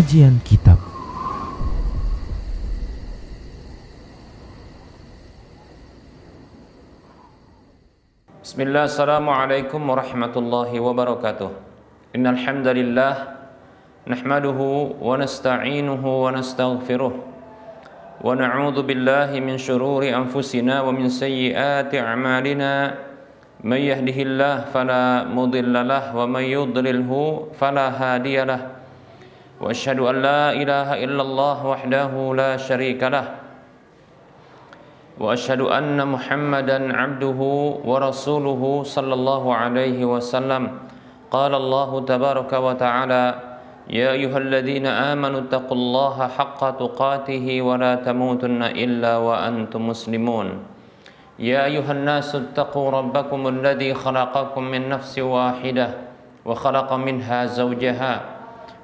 Kajian Kitab. Bismillah, assalamualaikum warahmatullahi wabarakatuh. Innal hamdalillah nahmaduhu wa nasta'inuhu wa nastaghfiruh wa na'udzu billahi min shururi anfusina wa min sayyiati a'malina. May yahdihillahu fala mudilla lahu wa may yudlilhu fala hadiya lahu. Wa asyhadu an la ilaha illallah wahdahu la syarika lahu. Wa asyhadu anna Muhammadan abduhu wa rasuluhu sallallahu alaihi wasallam. Qala Allah tabaraka wa ta'ala, ya ayyuhalladzina amanu taqullaha haqqa tuqatih wa la tamutunna illa wa antum muslimun. Ya ayyuhan nasu taqu rabbakum alladzi khalaqakum min nafsin wahidah wa khalaqa minha zawjaha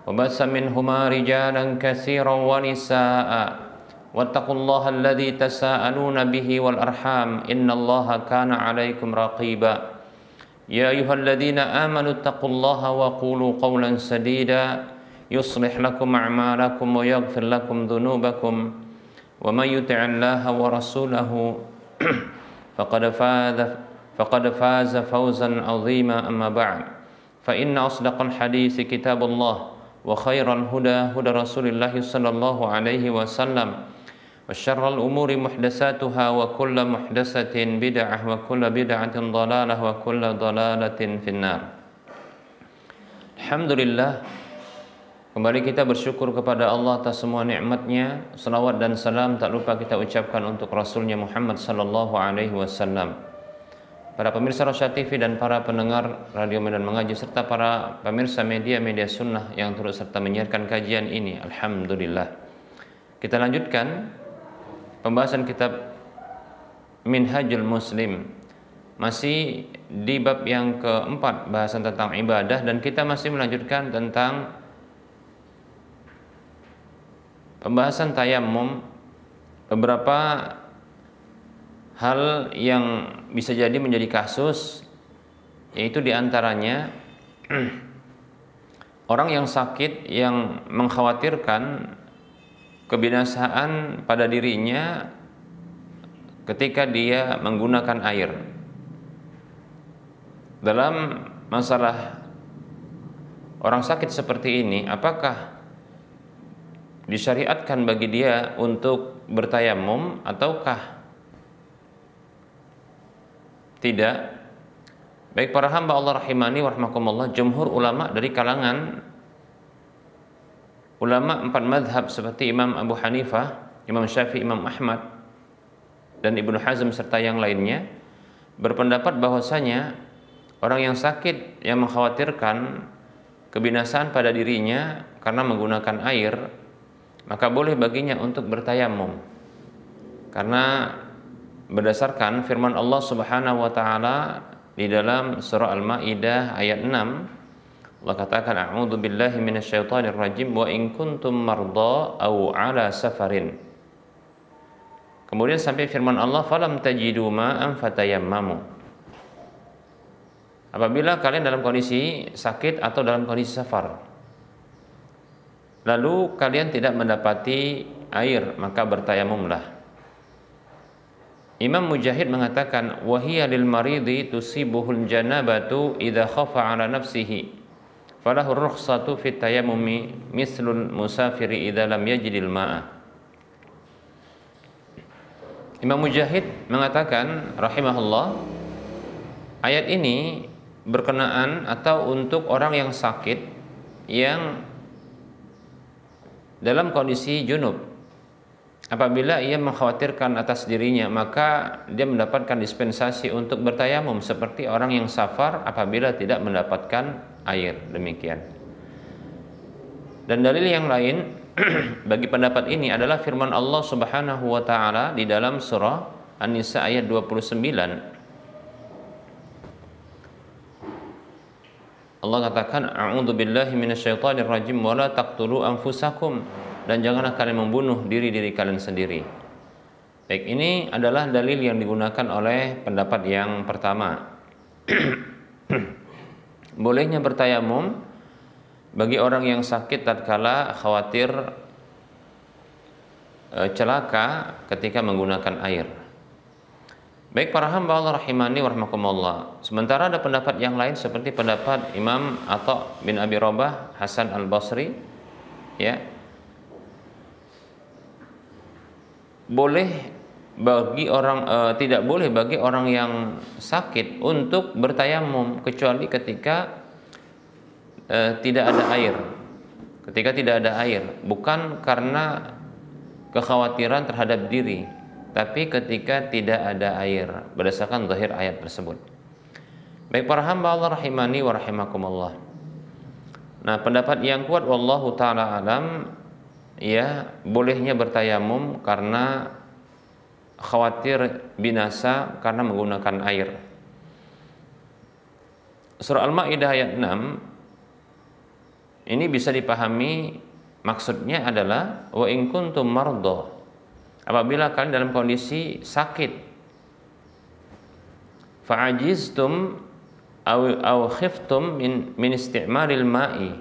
wa bassa minhuma rijalan katsiran wa nisaa'a. واتقوا الله الذي تساءلون به والأرحام إن الله كان عليكم رقيبا يا أيها الذين آمنوا اتقوا الله وقولوا قولا سديدا يصلح لكم أعمالكم ويغفر لكم ذنوبكم ومن يطع الله ورسوله فقد فاز فوزا عظيما أما بعد فإن أصدق الحديث كتاب الله وخير الهدى هدى رسول الله صلى الله عليه وسلم وشر الأمور محدثاتها وكل محدثة بدعة وكل بدعة ضلالة وكل ضلالة في النار. Alhamdulillah, kembali kita bersyukur kepada Allah atas semua nikmatnya. Salawat dan salam tak lupa kita ucapkan untuk Rasulnya Muhammad sallallahu alaihi wasallam. Para pemirsa Rosyad TV dan para pendengar Radio Medan Mengaji serta para pemirsa media-media sunnah yang turut serta menyiarkan kajian ini, alhamdulillah. Kita lanjutkan pembahasan kitab Minhajul Muslim, masih di bab yang keempat, bahasan tentang ibadah, dan kita masih melanjutkan tentang pembahasan tayammum. Beberapa hal yang bisa jadi menjadi kasus, yaitu diantaranya orang yang sakit yang mengkhawatirkan kebinasaan pada dirinya ketika dia menggunakan air. Dalam masalah orang sakit seperti ini, apakah disyariatkan bagi dia untuk bertayamum ataukah tidak? Baik para hamba Allah rahimani wa rahmakumullah, jumhur ulama dari kalangan ulama empat madhab seperti Imam Abu Hanifah, Imam Syafi'i, Imam Ahmad, dan Ibnu Hazm serta yang lainnya berpendapat bahwasanya orang yang sakit yang mengkhawatirkan kebinasaan pada dirinya karena menggunakan air, maka boleh baginya untuk bertayamum. Karena berdasarkan firman Allah Subhanahu wa taala di dalam surah Al-Maidah ayat 6, Allah katakan, a'udzu billahi minasyaitonir rajim wa in kuntum mardha aw ala safarin. Kemudian sampai firman Allah, falam tajidu ma'an fatayammamu. Apabila kalian dalam kondisi sakit atau dalam kondisi safar, lalu kalian tidak mendapati air, maka bertayamumlah. Imam Mujahid mengatakan, wahiya lil maridi tusibuhul janabatu idza khafa ala nafsihi falahu rukhsatu fit tayammumi mislul musafiri idza lam yajidil ma'a. Imam Mujahid mengatakan rahimahullah, ayat ini berkenaan atau untuk orang yang sakit yang dalam kondisi junub. Apabila ia mengkhawatirkan atas dirinya, maka dia mendapatkan dispensasi untuk bertayamum seperti orang yang safar apabila tidak mendapatkan air, demikian. Dan dalil yang lain bagi pendapat ini adalah firman Allah Subhanahu wa taala di dalam surah An-Nisa ayat 29. Allah katakan, a'udzu billahi minasyaitonir rajim wa la taqtulu anfusakum, dan janganlah kalian membunuh diri-diri kalian sendiri. Baik, ini adalah dalil yang digunakan oleh pendapat yang pertama. Bolehnya bertayamum bagi orang yang sakit tatkala khawatir celaka ketika menggunakan air. Baik para hamba Allah rahimani wa rahmakumullah. Sementara ada pendapat yang lain seperti pendapat Imam Atha bin Abi Rabah, Hasan Al-Basri, ya. Boleh bagi orang tidak boleh bagi orang yang sakit untuk bertayamum kecuali ketika tidak ada air. Ketika tidak ada air, bukan karena kekhawatiran terhadap diri, tapi ketika tidak ada air berdasarkan zahir ayat tersebut. Baik para hamba Allah rahimani wa rahimakumullah. Nah, pendapat yang kuat wallahu taala alam, ya, bolehnya bertayamum karena khawatir binasa karena menggunakan air. Surah Al-Maidah ayat 6 ini bisa dipahami maksudnya adalah wa in kuntum mardha, apabila kalian dalam kondisi sakit, fa'ajiztum aw khiftum min isti'malil ma'i,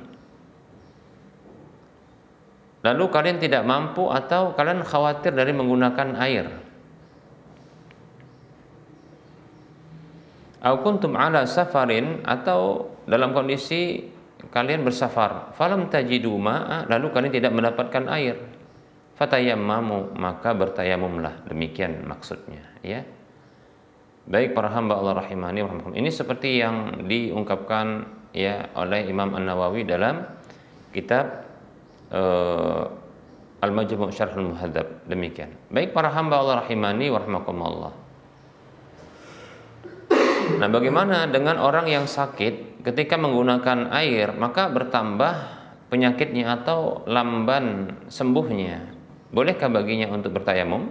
lalu kalian tidak mampu atau kalian khawatir dari menggunakan air. Aw kuntum ala safarin, atau dalam kondisi kalian bersafar, falam tajidu ma'a, lalu kalian tidak mendapatkan air, fatayammamu, maka bertayamumlah. Demikian maksudnya, ya. Baik para hamba Allah rahimani wa rahimakumullah. Ini seperti yang diungkapkan, ya, oleh Imam An-Nawawi dalam kitab Al-Majmu' Syarhul Muhadzab. Demikian. Baik para hamba Allah rahimani wa rahimakumullah. Nah, bagaimana dengan orang yang sakit ketika menggunakan air, maka bertambah penyakitnya atau lamban sembuhnya? Bolehkah baginya untuk bertayamum?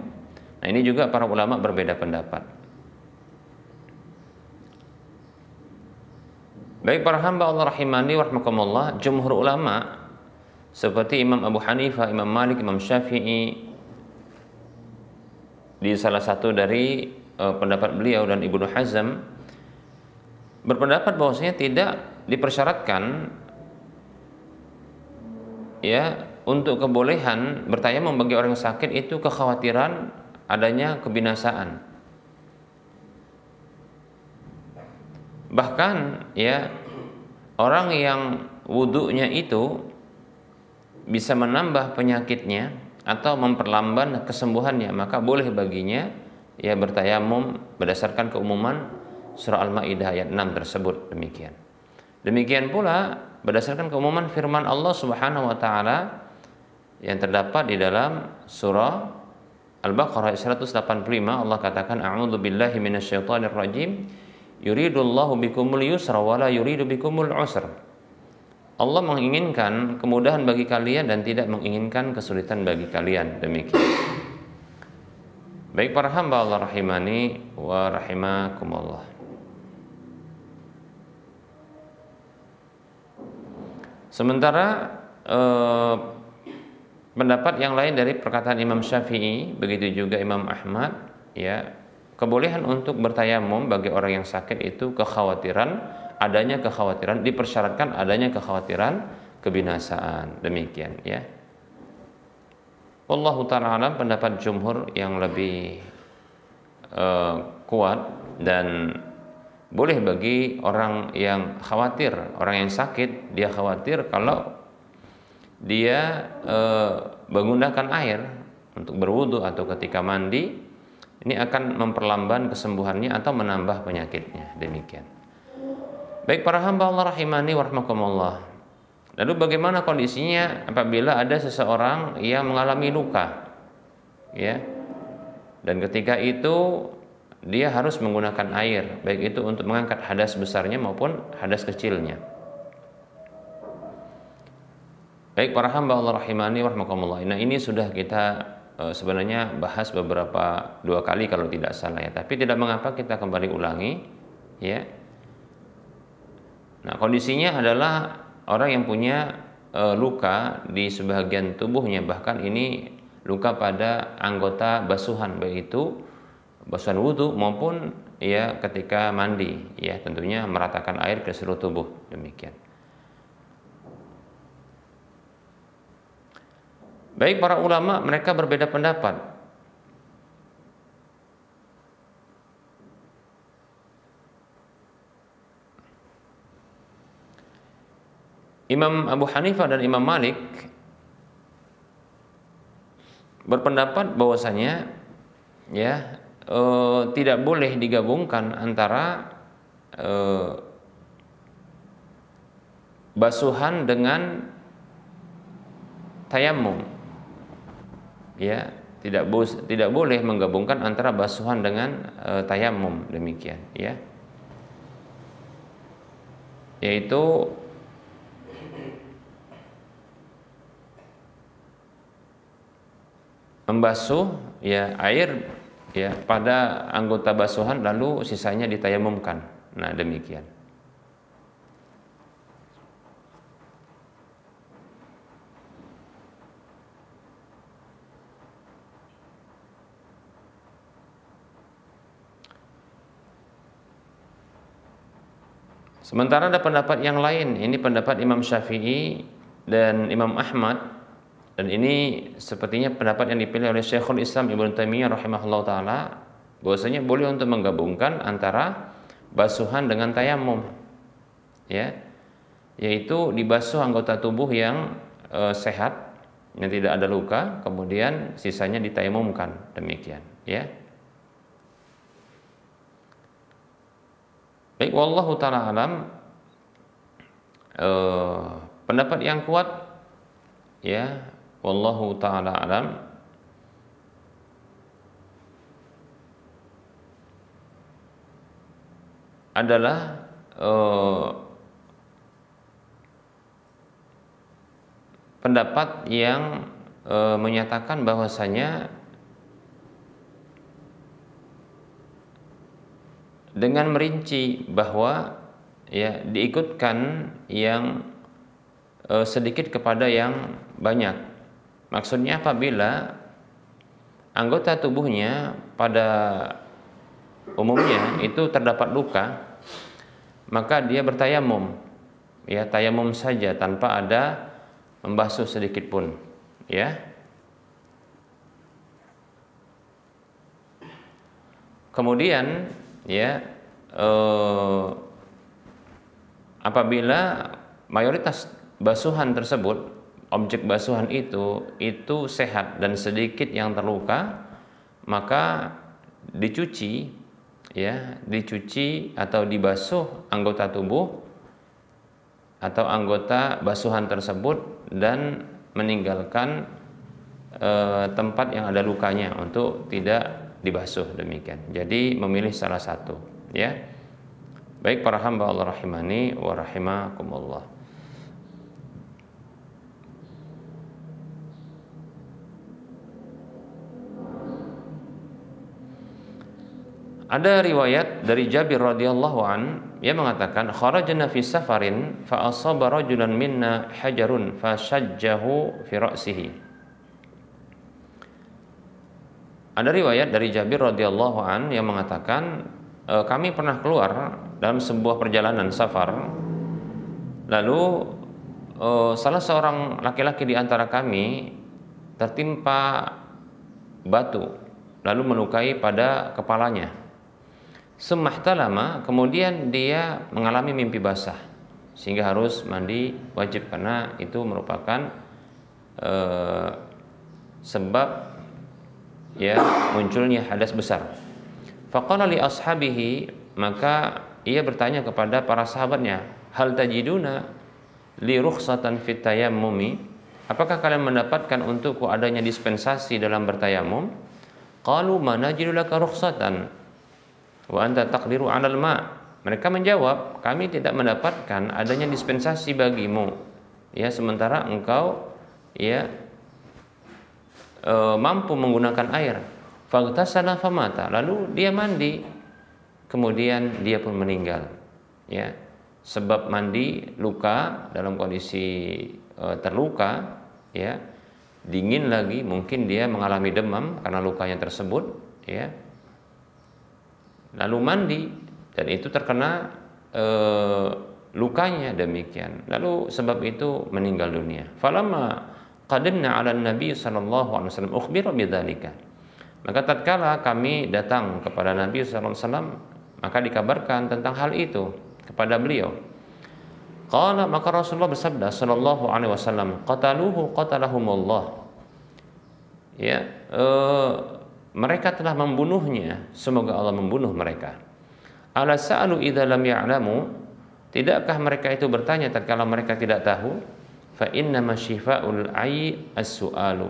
Nah, ini juga para ulama berbeda pendapat. Baik para hamba Allah rahimani wa rahimakumullah, jumhur ulama seperti Imam Abu Hanifah, Imam Malik, Imam Syafi'i, di salah satu dari pendapat beliau, dan Ibnu Hazm berpendapat bahwasanya tidak dipersyaratkan, ya, untuk kebolehan bertayamum bagi orang yang sakit itu kekhawatiran adanya kebinasaan. Bahkan, ya, orang yang wudunya itu bisa menambah penyakitnya atau memperlambat kesembuhannya, maka boleh baginya, ya, bertayamum berdasarkan keumuman surah Al-Maidah ayat 6 tersebut. Demikian pula berdasarkan keumuman firman Allah Subhanahu wa taala yang terdapat di dalam surah Al-Baqarah 185. Allah katakan, a'udzu billahi minasyaitonir rajim, yuridullahu bikumul yusra wa la yuridu bikumul usra. Allah menginginkan kemudahan bagi kalian dan tidak menginginkan kesulitan bagi kalian. Demikian. Baik para hamba Allah rahimani wa rahimakumullah. Sementara pendapat yang lain dari perkataan Imam Syafi'i, begitu juga Imam Ahmad, ya, kebolehan untuk bertayamum bagi orang yang sakit itu adanya kekhawatiran, dipersyaratkan adanya kekhawatiran kebinasaan. Demikian, ya. Wallahu ta'ala alam, pendapat jumhur yang lebih kuat, dan boleh bagi orang yang khawatir, orang yang sakit, dia khawatir kalau dia menggunakan air untuk berwudu atau ketika mandi, ini akan memperlambat kesembuhannya atau menambah penyakitnya. Demikian. Baik para hamba Allah rahimani wa rahimakumullah. Lalu bagaimana kondisinya apabila ada seseorang yang mengalami luka, ya, dan ketika itu dia harus menggunakan air, baik itu untuk mengangkat hadas besarnya maupun hadas kecilnya. Baik para hamba Allah rahimani wa rahimakumullah. Nah, ini sudah kita sebenarnya bahas dua kali kalau tidak salah, ya. Tapi tidak mengapa kita kembali ulangi, ya. Nah, kondisinya adalah orang yang punya luka di sebagian tubuhnya, bahkan ini luka pada anggota basuhan, baik itu basuhan wudu maupun, ya, ketika mandi, ya, tentunya meratakan air ke seluruh tubuh. Demikian. Baik para ulama mereka berbeda pendapat. Imam Abu Hanifah dan Imam Malik berpendapat bahwasanya ya tidak boleh digabungkan antara basuhan dengan tayamum. Ya, tidak boleh menggabungkan antara basuhan dengan tayamum, demikian ya. Yaitu membasuh ya air ya pada anggota basuhan lalu sisanya ditayamumkan. Nah, demikian. Sementara ada pendapat yang lain, ini pendapat Imam Syafi'i dan Imam Ahmad, dan ini sepertinya pendapat yang dipilih oleh Syekhul Islam Ibnu Taimiyah rahimahullah taala, bahwasanya boleh untuk menggabungkan antara basuhan dengan tayamum, ya, yaitu dibasuh anggota tubuh yang sehat, yang tidak ada luka, kemudian sisanya ditayamumkan, demikian, ya. Baik, wallahu taala alam, pendapat yang kuat, ya, wallahu taala alam, adalah pendapat yang menyatakan bahwasanya dengan merinci bahwa ya diikutkan yang sedikit kepada yang banyak. Maksudnya apabila anggota tubuhnya pada umumnya itu terdapat luka, maka dia bertayamum, ya, tayamum saja tanpa ada membasuh sedikit pun, ya. Kemudian ya apabila mayoritas basuhan tersebut, objek basuhan itu sehat dan sedikit yang terluka, maka dicuci, ya, dicuci atau dibasuh anggota tubuh atau anggota basuhan tersebut dan meninggalkan tempat yang ada lukanya untuk tidak dibasuh, demikian. Jadi memilih salah satu, ya. Baik para hamba Allah rahimani wa rahimakumullah. Ada riwayat dari Jabir radhiyallahu an, ia mengatakan kharajna fi safarin fa asaba rajulan minna hajarun fa shajjahu fi ra'sihi. Ada riwayat dari Jabir radhiyallahu an yang mengatakan kami pernah keluar dalam sebuah perjalanan safar, lalu salah seorang laki-laki di antara kami tertimpa batu lalu melukai pada kepalanya. Sumahtalama, kemudian dia mengalami mimpi basah sehingga harus mandi wajib karena itu merupakan sebab ya munculnya hadas besar. Faqala li ashabihi, maka ia bertanya kepada para sahabatnya, hal tajiduna li rukhsatan fit tayammumi, apakah kalian mendapatkan untukku adanya dispensasi dalam bertayamum? Qalu ma najidu laka rukhsatan wa anta taqdiru 'alal ma. Mereka menjawab, kami tidak mendapatkan adanya dispensasi bagimu, ya, sementara engkau ya mampu menggunakan air. Faghtasala famata, lalu dia mandi, kemudian dia pun meninggal, ya, sebab mandi luka dalam kondisi terluka, ya, dingin lagi, mungkin dia mengalami demam karena lukanya tersebut, ya, lalu mandi dan itu terkena lukanya, demikian, lalu sebab itu meninggal dunia. Falamma qadimna 'ala Nabi sallallahu alaihi wasallam ukhbira bidzalika. Maka tatkala kami datang kepada Nabi sallallahu alaihi wasallam, maka dikabarkan tentang hal itu kepada beliau. Qala, maka Rasulullah bersabda sallallahu alaihi wasallam, qataluhu qatalahumullah. Ya, mereka telah membunuhnya, semoga Allah membunuh mereka. Ala sa'alu idza lam ya'lamu, tidakkah mereka itu bertanya tatkala mereka tidak tahu? Fa innama syifa'ul 'ayyi as-su'alu.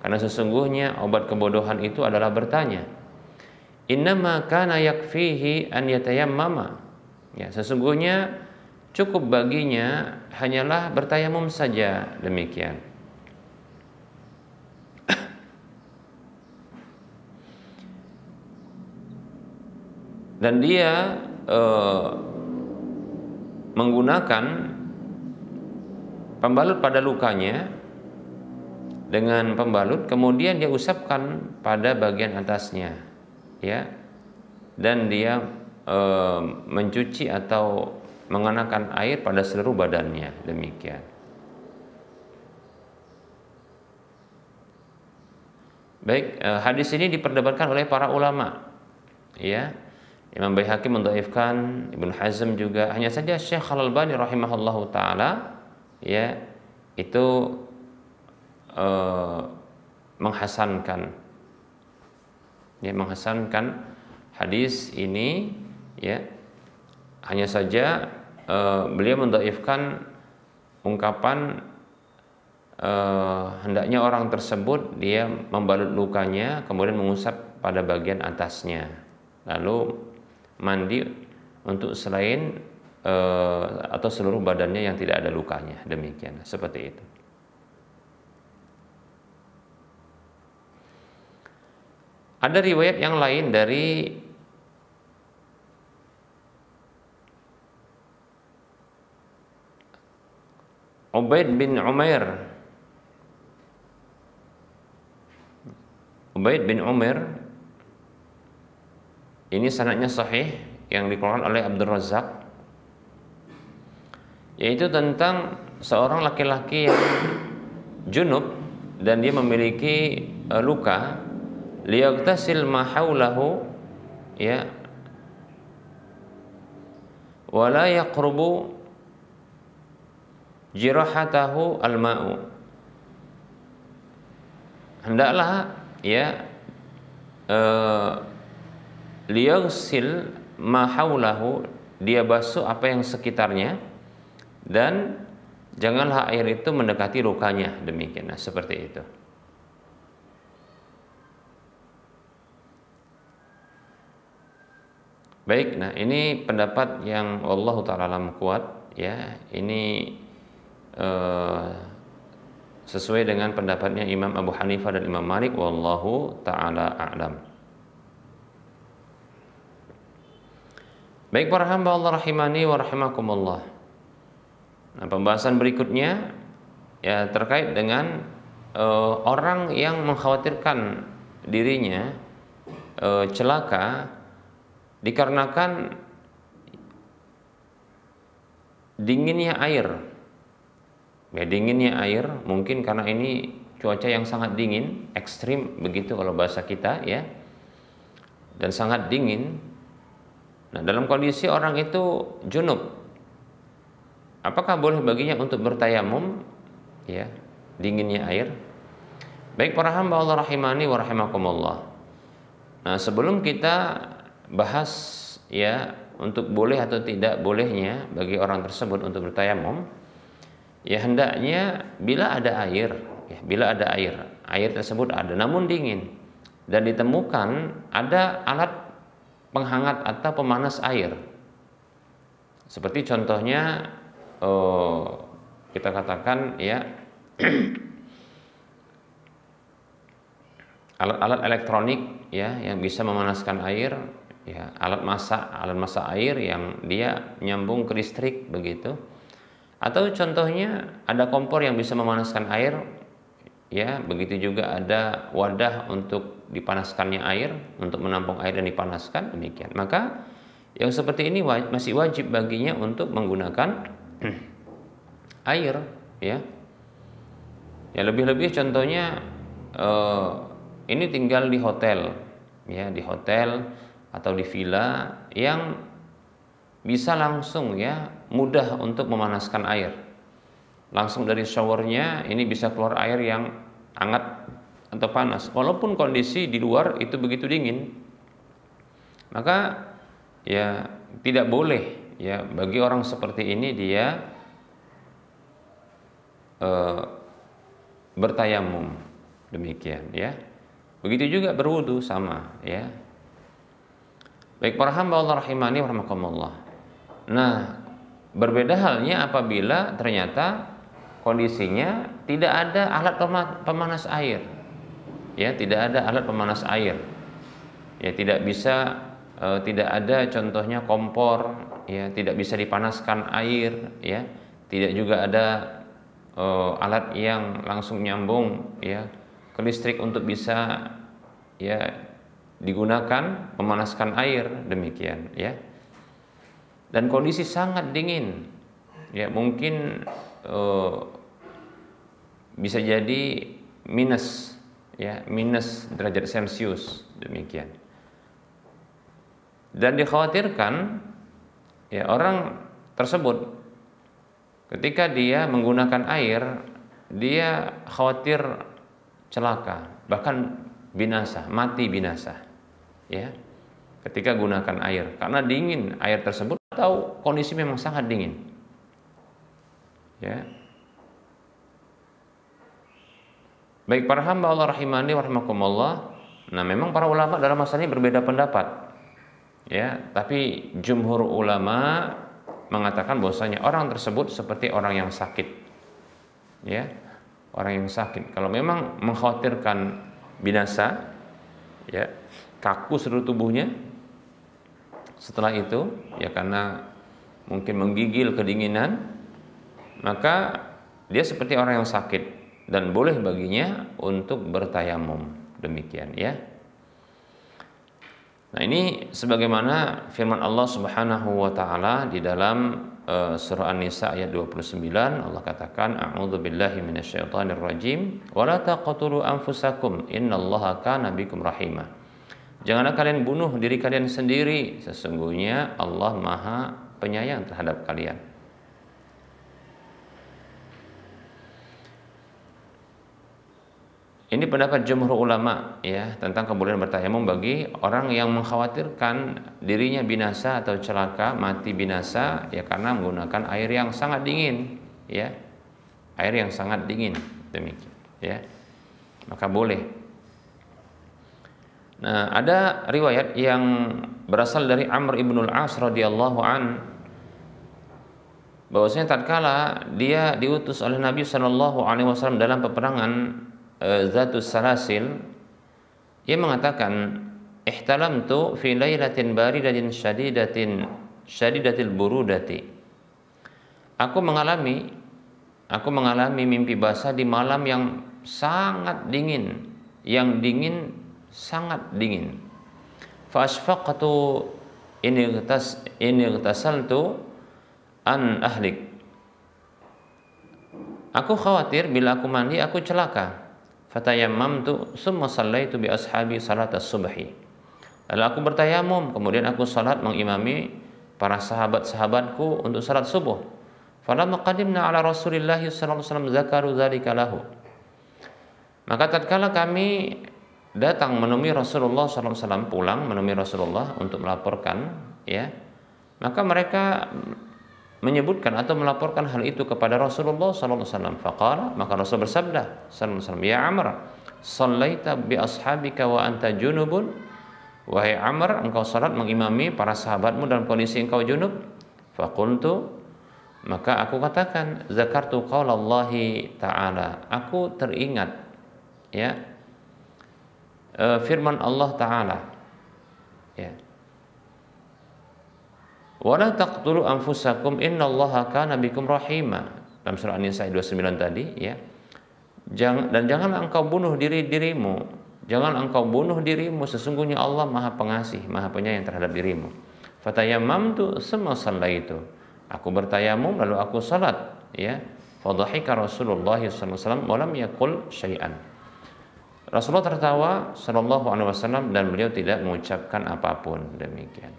Karena sesungguhnya obat kebodohan itu adalah bertanya. Innama kana yakfihi an yatayammama. Ya, sesungguhnya cukup baginya hanyalah bertayamum saja, demikian. Dan dia menggunakan pembalut pada lukanya dengan pembalut, kemudian dia usapkan pada bagian atasnya, ya, dan dia mencuci atau mengenakan air pada seluruh badannya, demikian. Baik, hadis ini diperdebatkan oleh para ulama, ya. Imam Baihaqi mendhaifkan, Ibnu Hazm juga. Hanya saja Syekh Al-Albani rahimahullahu taala, ya, itu menghasankan, ya, menghasankan hadis ini, ya. Hanya saja beliau mendhaifkan ungkapan hendaknya orang tersebut dia membalut lukanya kemudian mengusap pada bagian atasnya, lalu mandi untuk selain atau seluruh badannya yang tidak ada lukanya, demikian, seperti itu. Ada riwayat yang lain dari Ubaid bin Umair. Ubaid bin Umair ini sanadnya sahih, yang dikeluarkan oleh Abdul Razak, yaitu tentang seorang laki-laki yang junub dan dia memiliki luka, liyaghtasil ma haulahu, ya, wala yaqrubu jirahatahu al-ma'u. Hendaklah, ya, liyaghsil ma haulahu, dia basuh apa yang sekitarnya, dan janganlah air itu mendekati lukanya, demikian. Nah, seperti itu. Baik, nah ini pendapat yang wallahu ta'ala alam kuat, ya. Ini sesuai dengan pendapatnya Imam Abu Hanifah dan Imam Malik, wallahu ta'ala a'lam. Baik para hamba Allah rahimani wa rahimakumullah. Nah, pembahasan berikutnya, ya, terkait dengan orang yang mengkhawatirkan dirinya celaka dikarenakan dinginnya air. Ya, dinginnya air mungkin karena ini cuaca yang sangat dingin, ekstrim begitu kalau bahasa kita, ya, dan sangat dingin. Nah, dalam kondisi orang itu junub, apakah boleh baginya untuk bertayamum, ya, dinginnya air? Baik para hamba Allah rahimani wa rahimakumullah. Nah, sebelum kita bahas, ya, untuk boleh atau tidak bolehnya bagi orang tersebut untuk bertayamum, ya, hendaknya bila ada air, ya, bila ada air tersebut ada namun dingin, dan ditemukan ada alat penghangat atau pemanas air, seperti contohnya kita katakan, ya, alat-alat elektronik, ya, yang bisa memanaskan air, ya, alat masak air yang dia nyambung ke listrik begitu. Atau contohnya ada kompor yang bisa memanaskan air, ya, begitu juga ada wadah untuk dipanaskannya air, untuk menampung air dan dipanaskan, demikian. Maka yang seperti ini masih wajib baginya untuk menggunakan air, ya. Ya lebih-lebih contohnya ini tinggal di hotel, ya di hotel atau di villa yang bisa langsung ya mudah untuk memanaskan air. Langsung dari showernya ini bisa keluar air yang hangat atau panas. Walaupun kondisi di luar itu begitu dingin, maka ya tidak boleh ya bagi orang seperti ini dia bertayamum, demikian ya. Begitu juga berwudu sama ya. Baik para hamba Allah rahimani wa rahimakumullah. Nah, berbeda halnya apabila ternyata kondisinya tidak ada alat pemanas air. Ya, tidak ada alat pemanas air. Ya, tidak bisa tidak ada contohnya kompor, ya, tidak bisa dipanaskan air, ya. Tidak juga ada alat yang langsung nyambung ya ke listrik untuk bisa ya digunakan memanaskan air, demikian ya. Dan kondisi sangat dingin, ya mungkin bisa jadi minus ya, minus derajat Celcius, demikian. Dan dikhawatirkan ya orang tersebut ketika dia menggunakan air, dia khawatir celaka, bahkan binasa, mati binasa. Ya, ketika gunakan air, karena dingin air tersebut atau kondisi memang sangat dingin. Ya. Baik para hamba Allah rahimani wa rahimakumullah. Nah, memang para ulama dalam masalah ini berbeda pendapat. Ya, tapi jumhur ulama mengatakan bahwasanya orang tersebut seperti orang yang sakit. Ya, orang yang sakit. Kalau memang mengkhawatirkan binasa, ya, kaku seluruh tubuhnya, setelah itu ya karena mungkin menggigil kedinginan, maka dia seperti orang yang sakit dan boleh baginya untuk bertayamum, demikian ya. Nah, ini sebagaimana firman Allah Subhanahu wa taala di dalam surah An-Nisa ayat 29, Allah katakan, a'udzubillahi minasyaitonir rajim, wa la taqtulu anfusakum innallaha kana bikum rahimah. Janganlah kalian bunuh diri kalian sendiri, sesungguhnya Allah Maha Penyayang terhadap kalian. Ini pendapat jumhur ulama ya tentang kemudian bertayamum bagi orang yang mengkhawatirkan dirinya binasa atau celaka, mati binasa ya karena menggunakan air yang sangat dingin ya. Air yang sangat dingin, demikian ya. Maka boleh. Nah, ada riwayat yang berasal dari Amr ibnul As radhiyallahu an bahwasanya tatkala dia diutus oleh Nabi sallallahu alaihi wasallam dalam peperangan Zatus Salasil, ia mengatakan, ihtalamtu fi lailatin baridatin syadidatil burudati. Aku mengalami mimpi basah di malam yang sangat dingin, yang dingin sangat dingin. Fa asfaqtu in igtasaltu an ahlik. Aku khawatir bila aku mandi aku celaka. Fatayammamtu summa sallaitu bi ashabi salat as-subhi. Lalu aku bertayamum, kemudian aku salat mengimami para sahabat-sahabatku untuk salat subuh. Falamma qadimna ala Rasulillah sallallahu alaihi wasallam zakaru dzalika lahu. Maka tatkala kami datang menemui Rasulullah sallallahu alaihi wasallam, pulang menemui Rasulullah untuk melaporkan ya, maka mereka menyebutkan atau melaporkan hal itu kepada Rasulullah sallallahu alaihi wasallam. Faqala, maka Rasul bersabda sallallahu alaihi wasallam, ya Amr, shallaita bi ashabika wa anta junubun. Wahai Amr, engkau salat mengimami para sahabatmu dalam kondisi engkau junub. Faqultu, maka aku katakan, zakartu qaulallahi ta'ala, aku teringat ya firman Allah taala ya, wala taqtulu anfusakum innallaha kana bikum rahima, dalam surah An-Nisa 29 tadi ya. Dan janganlah engkau bunuh dirimu, jangan engkau bunuh dirimu, sesungguhnya Allah Maha Pengasih, Maha Penyayang terhadap dirimu. Fatayammamtu summa sallaitu, aku bertayamum lalu aku salat ya. Fadhahika Rasulullah sallallahu alaihi wasallam wa lam yaqul syai'an. Rasulullah tertawa sallallahu alaihi wasallam dan beliau tidak mengucapkan apapun. Demikian.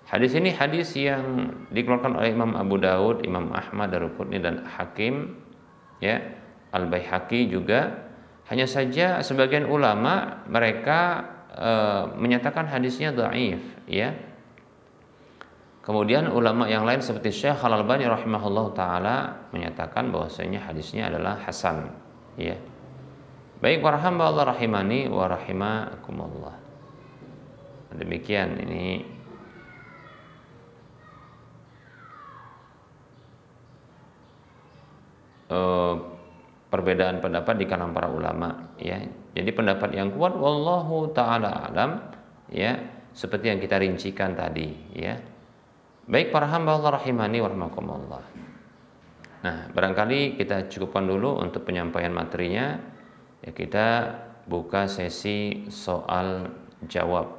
Hadis ini hadis yang dikeluarkan oleh Imam Abu Daud, Imam Ahmad, Daruqutni dan Hakim, ya, Al-Baihaqi juga. Hanya saja sebagian ulama mereka menyatakan hadisnya dhaif, ya. Kemudian ulama yang lain seperti Syekh Al-Albani rahimahullah taala menyatakan bahwasanya hadisnya adalah hasan, ya. Baik para hamba Allah rahimani wa rahimakumullah. Demikian ini perbedaan pendapat di kalangan para ulama, ya. Jadi pendapat yang kuat wallahu taala alam, ya, seperti yang kita rincikan tadi, ya. Baik para hamba Allah rahimani wa rahimakumullah. Nah, barangkali kita cukupkan dulu untuk penyampaian materinya. Ya, kita buka sesi soal jawab.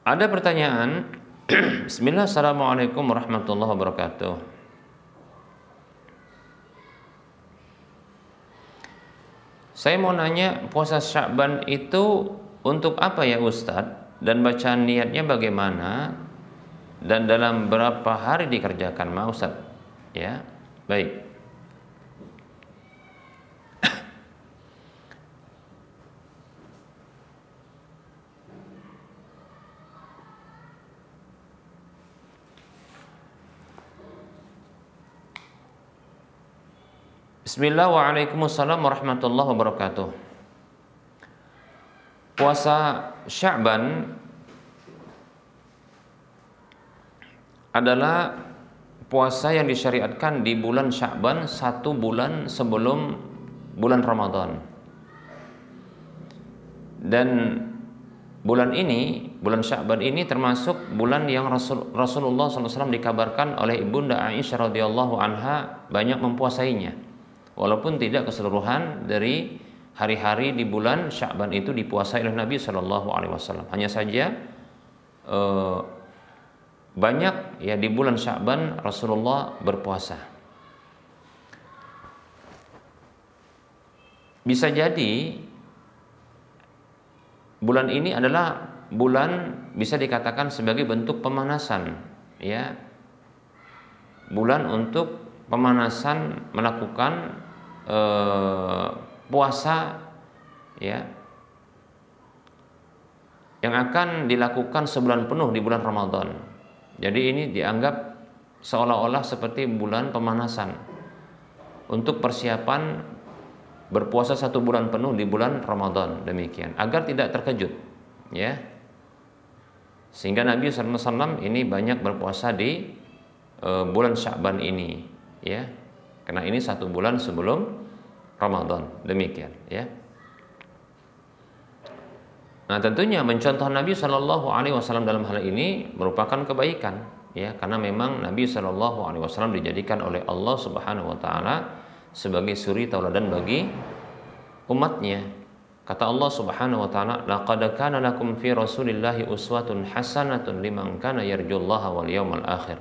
Ada pertanyaan. Bismillah, assalamualaikum warahmatullahi wabarakatuh. Saya mau nanya, puasa Sya'ban itu untuk apa ya Ustadz? Dan bacaan niatnya bagaimana? Dan dalam berapa hari dikerjakan, mau Ustadz? Ya, baik. Bismillah, waalaikumsalam warahmatullahi wabarakatuh. Puasa Sya'ban adalah puasa yang disyariatkan di bulan Sya'ban, 1 bulan sebelum bulan Ramadan. Dan bulan ini, bulan Sya'ban ini termasuk bulan yang Rasulullah SAW dikabarkan oleh ibunda Aisyah radhiyallahu anha banyak mempuasainya. Walaupun tidak keseluruhan dari hari-hari di bulan Sya'ban itu dipuasai oleh Nabi Shallallahu Alaihi Wasallam. Hanya saja banyak ya di bulan Sya'ban Rasulullah berpuasa. Bisa jadi bulan ini adalah bulan bisa dikatakan sebagai bentuk pemanasan, ya. Bulan untuk pemanasan melakukan puasa, ya, yang akan dilakukan sebulan penuh di bulan Ramadan. Jadi ini dianggap seolah-olah seperti bulan pemanasan untuk persiapan berpuasa 1 bulan penuh di bulan Ramadan, demikian, agar tidak terkejut, ya. Sehingga Nabi SAW ini banyak berpuasa di bulan Sya'ban ini, ya. Karena ini 1 bulan sebelum Ramadan, demikian, ya. Nah, tentunya mencontoh Nabi Shallallahu Alaihi Wasallam dalam hal ini merupakan kebaikan, ya, karena memang Nabi Shallallahu Alaihi Wasallam dijadikan oleh Allah Subhanahu Wa Taala sebagai suri tauladan bagi umatnya. Kata Allah Subhanahu Wa Taala, laqad kana lakum fi Rasulillahi uswatun hasanatun liman kana yarjullaha wal yawmal akhir.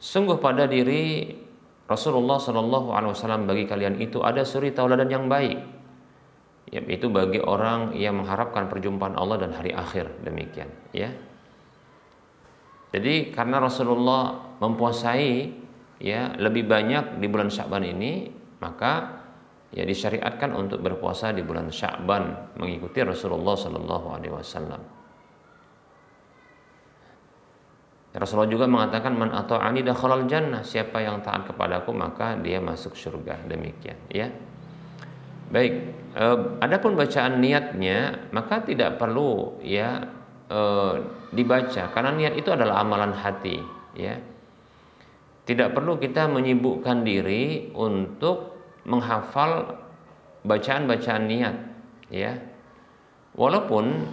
Sungguh pada diri Rasulullah Shallallahu Alaihi Wasallam bagi kalian itu ada suri tauladan yang baik, yaitu bagi orang yang mengharapkan perjumpaan Allah dan hari akhir, demikian, ya. Jadi karena Rasulullah mempuasai, ya, lebih banyak di bulan Sya'ban ini, maka ya disyariatkan untuk berpuasa di bulan Sya'ban mengikuti Rasulullah Shallallahu Alaihi Wasallam. Rasulullah juga mengatakan, man ata'ani dakhalal jannah, siapa yang taat kepadaku maka dia masuk surga, demikian, ya. Baik, adapun bacaan niatnya maka tidak perlu, ya, dibaca, karena niat itu adalah amalan hati, ya. Tidak perlu kita menyibukkan diri untuk menghafal bacaan-bacaan niat, ya. Walaupun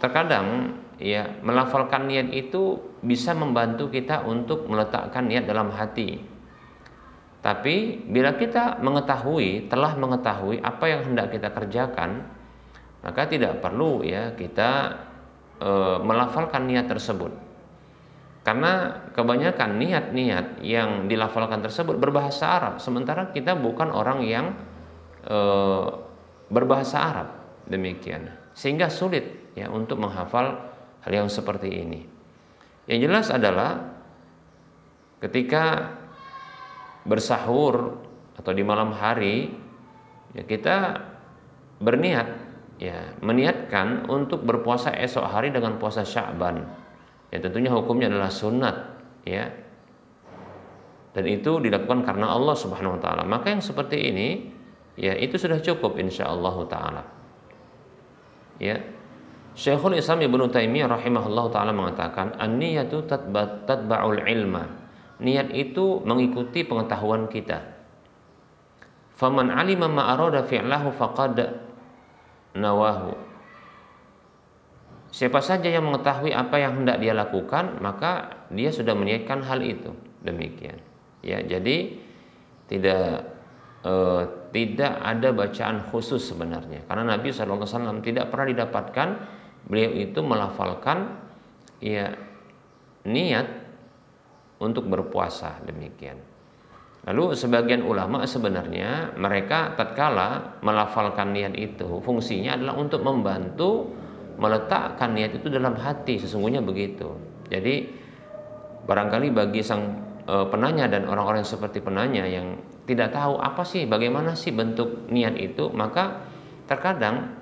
terkadang ya melafalkan niat itu bisa membantu kita untuk meletakkan niat dalam hati. Tapi bila kita telah mengetahui apa yang hendak kita kerjakan, maka tidak perlu ya kita melafalkan niat tersebut. Karena kebanyakan niat-niat yang dilafalkan tersebut berbahasa Arab, sementara kita bukan orang yang berbahasa Arab, demikian. Sehingga sulit ya untuk menghafal hal yang seperti ini. Yang jelas adalah ketika bersahur atau di malam hari ya kita berniat ya meniatkan untuk berpuasa esok hari dengan puasa Sya'ban. Ya tentunya hukumnya adalah sunat ya. Dan itu dilakukan karena Allah Subhanahu wa taala. Maka yang seperti ini ya itu sudah cukup insyaallah taala. Ya. Syekhul Islam Ibnu Taimiyah rahimahullah taala mengatakan an-niyatu tatba'ul ilma. Niat itu mengikuti pengetahuan kita. Faman 'alima ma arada fi'lahu faqad nawahu. Siapa saja yang mengetahui apa yang hendak dia lakukan, maka dia sudah meniatkan hal itu. Demikian. Ya, jadi tidak ada bacaan khusus sebenarnya. Karena Nabi SAW tidak pernah didapatkan beliau itu melafalkan ya niat untuk berpuasa, demikian. Lalu sebagian ulama sebenarnya mereka tatkala melafalkan niat itu fungsinya adalah untuk membantu meletakkan niat itu dalam hati, sesungguhnya begitu. Jadi barangkali bagi sang penanya dan orang-orang seperti penanya yang tidak tahu apa sih, bagaimana sih bentuk niat itu, maka terkadang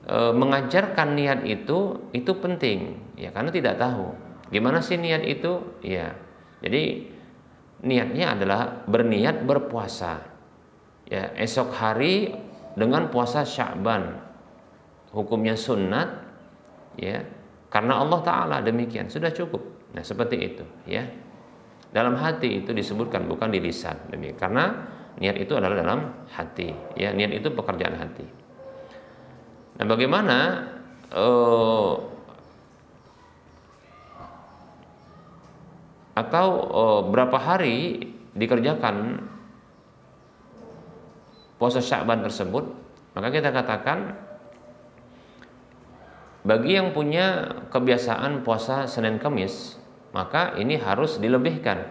mengajarkan niat itu penting ya, karena tidak tahu gimana sih niat itu ya. Jadi niatnya adalah berniat berpuasa ya esok hari dengan puasa Sya'ban, hukumnya sunat ya karena Allah Ta'ala, demikian, sudah cukup. Nah seperti itu ya, dalam hati itu disebutkan, bukan di lisan, demikian. Karena niat itu adalah dalam hati ya, niat itu pekerjaan hati. Nah bagaimana berapa hari dikerjakan puasa Sya'ban tersebut, maka kita katakan bagi yang punya kebiasaan puasa Senin Kamis, maka ini harus dilebihkan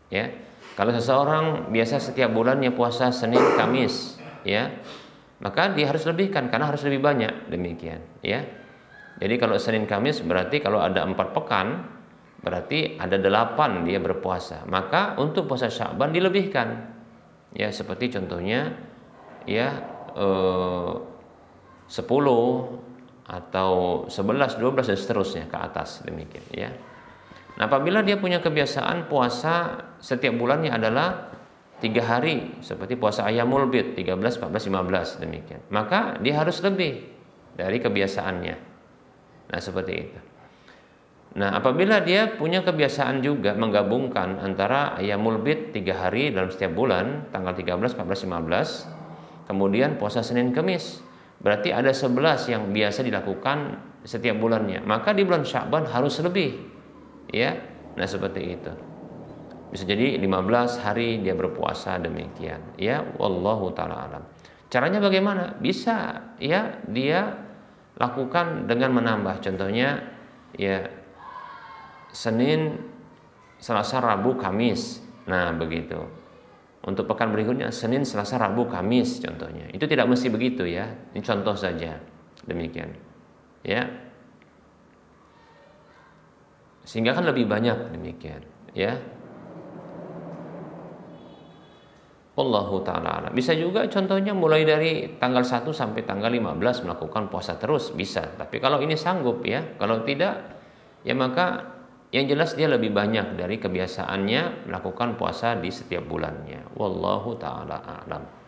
ya. Kalau seseorang biasa setiap bulannya puasa Senin Kamis ya, maka dia harus lebihkan karena harus lebih banyak, demikian ya. Jadi kalau Senin Kamis berarti kalau ada 4 pekan berarti ada 8 dia berpuasa. Maka untuk puasa Sya'ban dilebihkan. Ya seperti contohnya ya 10 atau 11, 12 dan seterusnya ke atas, demikian ya. Nah, apabila dia punya kebiasaan puasa setiap bulannya adalah 3 hari seperti puasa Ayyamul Bid 13, 14, 15, demikian. Maka dia harus lebih dari kebiasaannya. Nah, seperti itu. Nah, apabila dia punya kebiasaan juga menggabungkan antara Ayyamul Bid 3 hari dalam setiap bulan, tanggal 13, 14, 15, kemudian puasa Senin Kamis, berarti ada 11 yang biasa dilakukan setiap bulannya. Maka di bulan Sya'ban harus lebih. Ya. Nah, seperti itu. Bisa jadi 15 hari dia berpuasa, demikian. Ya, wallahu taala alam. Caranya bagaimana? Bisa ya dia lakukan dengan menambah. Contohnya ya Senin, Selasa, Rabu, Kamis. Nah, begitu. Untuk pekan berikutnya Senin, Selasa, Rabu, Kamis contohnya. Itu tidak mesti begitu ya. Ini contoh saja. Demikian. Ya. Sehingga kan lebih banyak, demikian, ya. Wallahu taala alam. Bisa juga contohnya mulai dari tanggal 1 sampai tanggal 15 melakukan puasa terus, bisa. Tapi kalau ini sanggup ya, kalau tidak ya maka yang jelas dia lebih banyak dari kebiasaannya melakukan puasa di setiap bulannya. Wallahu taala a'lam.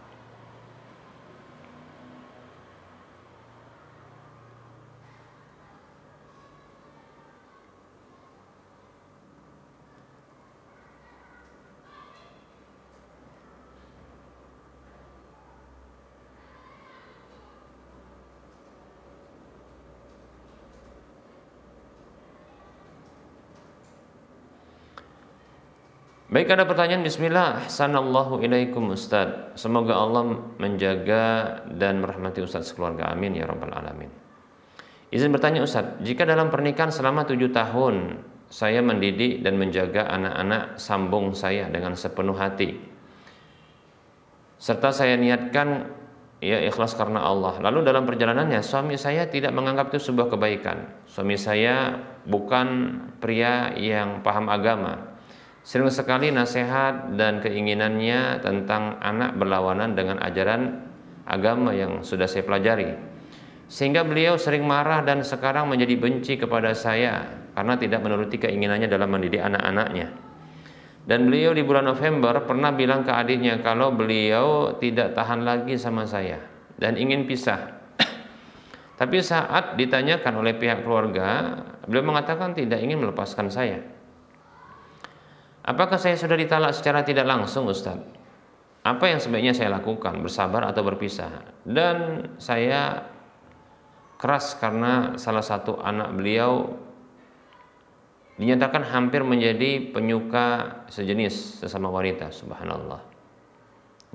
Baik, ada pertanyaan. Bismillah. Ahsanallahu ilaikum Ustaz. Semoga Allah menjaga dan merahmati Ustaz sekeluarga. Amin ya rabbal alamin. Izin bertanya Ustaz, jika dalam pernikahan selama 7 tahun saya mendidik dan menjaga anak-anak sambung saya dengan sepenuh hati, serta saya niatkan ya ikhlas karena Allah, lalu dalam perjalanannya suami saya tidak menganggap itu sebuah kebaikan. Suami saya bukan pria yang paham agama. Sering sekali nasihat dan keinginannya tentang anak berlawanan dengan ajaran agama yang sudah saya pelajari, sehingga beliau sering marah dan sekarang menjadi benci kepada saya karena tidak menuruti keinginannya dalam mendidik anak-anaknya. Dan beliau di bulan November pernah bilang ke adiknya kalau beliau tidak tahan lagi sama saya dan ingin pisah. Tapi saat ditanyakan oleh pihak keluarga, beliau mengatakan tidak ingin melepaskan saya. Apakah saya sudah ditalak secara tidak langsung, Ustaz? Apa yang sebaiknya saya lakukan? Bersabar atau berpisah? Dan saya keras karena salah satu anak beliau dinyatakan hampir menjadi penyuka sejenis sesama wanita. Subhanallah.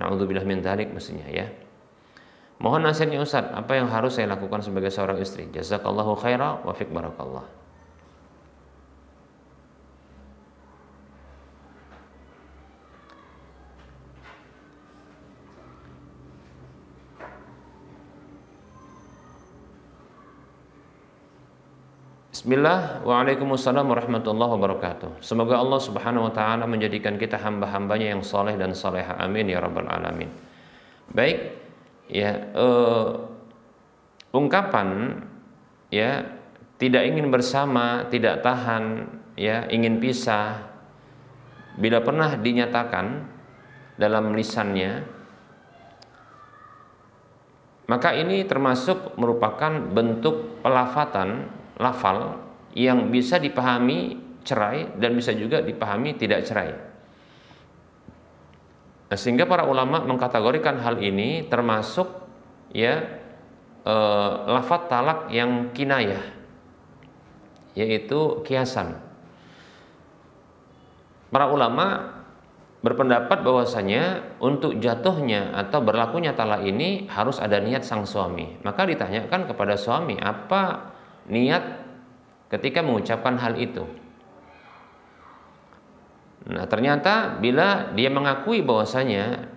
Na'udzubillah min dzalik mestinya ya. Mohon nasihatnya Ustaz, apa yang harus saya lakukan sebagai seorang istri? Jazakallahu khaira wa fiq barakallah. Bismillah, waalaikumsalam warahmatullahi wabarakatuh. Semoga Allah subhanahu wa ta'ala menjadikan kita hamba-hambanya yang soleh dan soleha. Amin ya rabbal alamin. Baik, ya ungkapan ya tidak ingin bersama, tidak tahan, ya ingin pisah, bila pernah dinyatakan dalam lisannya, maka ini termasuk merupakan bentuk pelafatan lafal yang bisa dipahami cerai dan bisa juga dipahami tidak cerai. Nah, sehingga para ulama mengkategorikan hal ini termasuk ya lafaz talak yang kinayah, yaitu kiasan. Para ulama berpendapat bahwasanya untuk jatuhnya atau berlakunya talak ini harus ada niat sang suami. Maka ditanyakan kepada suami, apa niat ketika mengucapkan hal itu. Nah, ternyata bila dia mengakui bahwasanya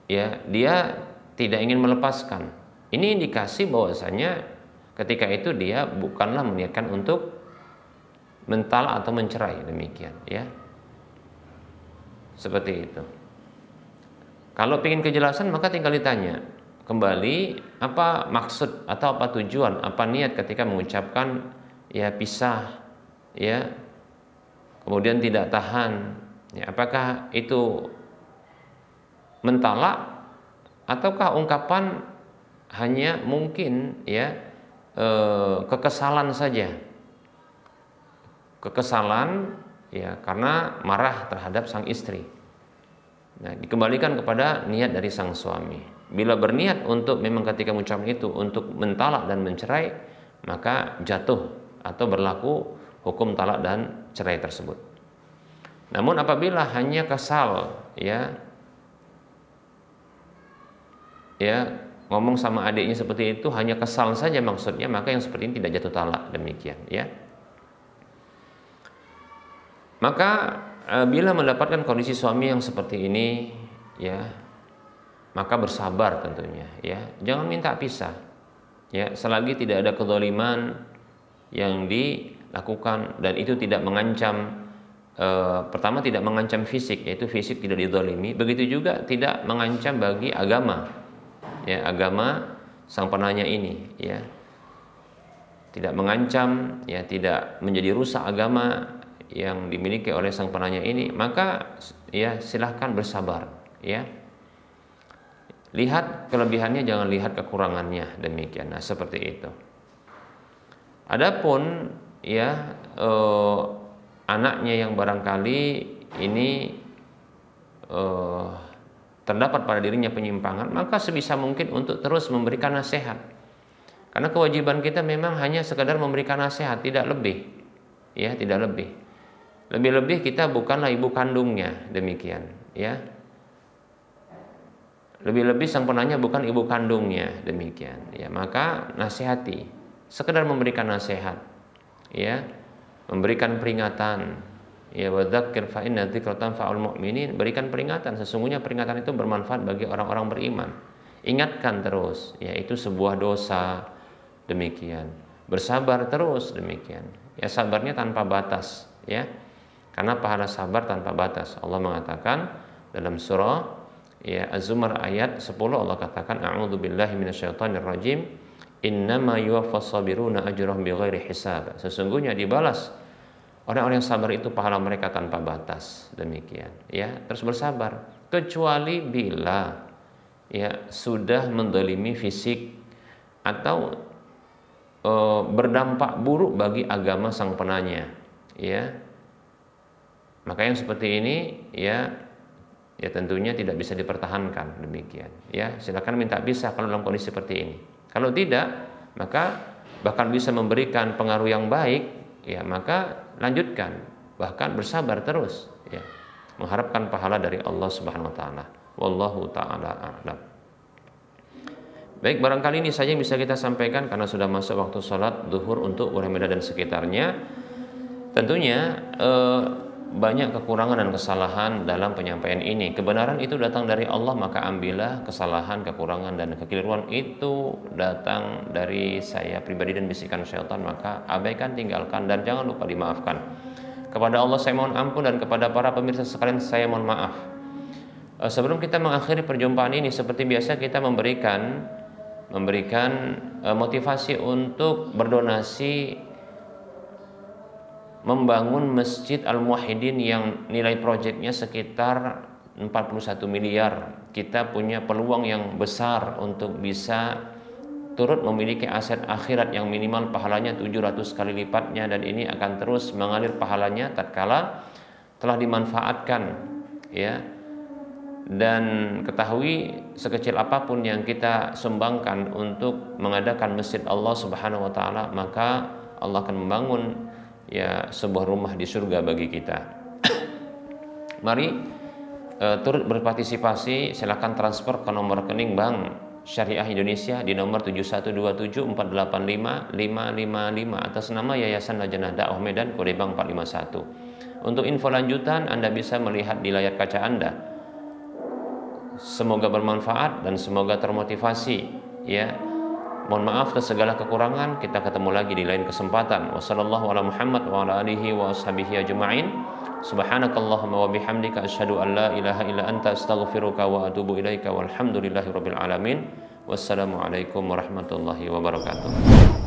ya dia tidak ingin melepaskan, ini indikasi bahwasanya ketika itu dia bukanlah meniatkan untuk mentalak atau mencerai, demikian ya. Seperti itu. Kalau ingin kejelasan maka tinggal ditanya kembali apa maksud atau apa tujuan, apa niat ketika mengucapkan ya pisah, ya kemudian tidak tahan, ya, apakah itu mentalak ataukah ungkapan hanya mungkin ya kekesalan saja, kekesalan ya karena marah terhadap sang istri. Nah, dikembalikan kepada niat dari sang suami. Bila berniat untuk memang ketika mengucapkan itu untuk mentalak dan mencerai, maka jatuh atau berlaku hukum talak dan cerai tersebut. Namun apabila hanya kesal ya ngomong sama adiknya seperti itu, hanya kesal saja maksudnya, maka yang seperti ini tidak jatuh talak, demikian ya. Maka bila mendapatkan kondisi suami yang seperti ini ya, maka bersabar tentunya ya, jangan minta pisah ya selagi tidak ada kezaliman yang dilakukan dan itu tidak mengancam pertama tidak mengancam fisik, yaitu fisik tidak dizalimi, begitu juga tidak mengancam bagi agama ya, agama sang penanya ini ya, tidak mengancam ya, tidak menjadi rusak agama yang dimiliki oleh sang penanya ini, maka ya silahkan bersabar ya. Lihat kelebihannya, jangan lihat kekurangannya, demikian. Nah, seperti itu. Adapun ya anaknya yang barangkali ini terdapat pada dirinya penyimpangan, maka sebisa mungkin untuk terus memberikan nasihat. Karena kewajiban kita memang hanya sekadar memberikan nasihat, tidak lebih. Ya, tidak lebih. Lebih-lebih kita bukanlah ibu kandungnya, demikian, ya. Lebih-lebih sang penanya bukan ibu kandungnya, demikian. Ya, maka nasihati, sekedar memberikan nasihat, ya, memberikan peringatan. Ya, wadzakir fa inna dzikra tanfa'ul mu'minin, berikan peringatan, sesungguhnya peringatan itu bermanfaat bagi orang-orang beriman. Ingatkan terus, ya, itu sebuah dosa, demikian. Bersabar terus, demikian. Ya, sabarnya tanpa batas, ya. Karena pahala sabar tanpa batas. Allah mengatakan dalam surah, ya, Az-Zumar ayat 10, Allah katakan, a'udzubillahi minasyaitonir rajim, innama yuwaffas sabiruna ajrahum bighairi hisab. Sesungguhnya dibalas orang-orang yang sabar itu pahala mereka tanpa batas, demikian, ya. Terus bersabar, kecuali bila, ya, sudah mendolimi fisik atau berdampak buruk bagi agama sang penanya, ya. Maka yang seperti ini, ya tentunya tidak bisa dipertahankan, demikian. Ya, silakan minta pisah kalau dalam kondisi seperti ini. Kalau tidak, maka bahkan bisa memberikan pengaruh yang baik, ya, maka lanjutkan, bahkan bersabar terus, ya. Mengharapkan pahala dari Allah Subhanahu wa taala. Wallahu taala a'lam. Baik, barangkali ini saja yang bisa kita sampaikan karena sudah masuk waktu sholat duhur untuk Urang Medan dan sekitarnya. Tentunya banyak kekurangan dan kesalahan dalam penyampaian ini. Kebenaran itu datang dari Allah, maka ambillah. Kesalahan, kekurangan, dan kekeliruan itu datang dari saya pribadi dan bisikan syaitan, maka abaikan, tinggalkan, dan jangan lupa dimaafkan. Kepada Allah saya mohon ampun, dan kepada para pemirsa sekalian saya mohon maaf. Sebelum kita mengakhiri perjumpaan ini, seperti biasa kita memberikan motivasi untuk berdonasi membangun Masjid Al-Muwahhidin yang nilai proyeknya sekitar 41 miliar. Kita punya peluang yang besar untuk bisa turut memiliki aset akhirat yang minimal pahalanya 700 kali lipatnya, dan ini akan terus mengalir pahalanya tatkala telah dimanfaatkan, ya. Dan ketahui sekecil apapun yang kita sumbangkan untuk mengadakan Masjid Allah Subhanahu wa taala, maka Allah akan membangun, ya, sebuah rumah di surga bagi kita. Mari turut berpartisipasi. Silakan transfer ke nomor rekening Bank Syariah Indonesia di nomor 7127485555 atas nama Yayasan Lajnah Dakwah Medan, kode bank 451. Untuk info lanjutan Anda bisa melihat di layar kaca Anda. Semoga bermanfaat dan semoga termotivasi, ya. Mohon maaf atas segala kekurangan. Kita ketemu lagi di lain kesempatan. Wassallallahu ala Muhammad wa ala alihi wa ashabihi ajma'in. Subhanakallahumma wa bihamdika asyhadu an la ilaha illa anta astaghfiruka wa atubu ilaika walhamdulillahi rabbil alamin. Wassalamualaikum warahmatullahi wabarakatuh.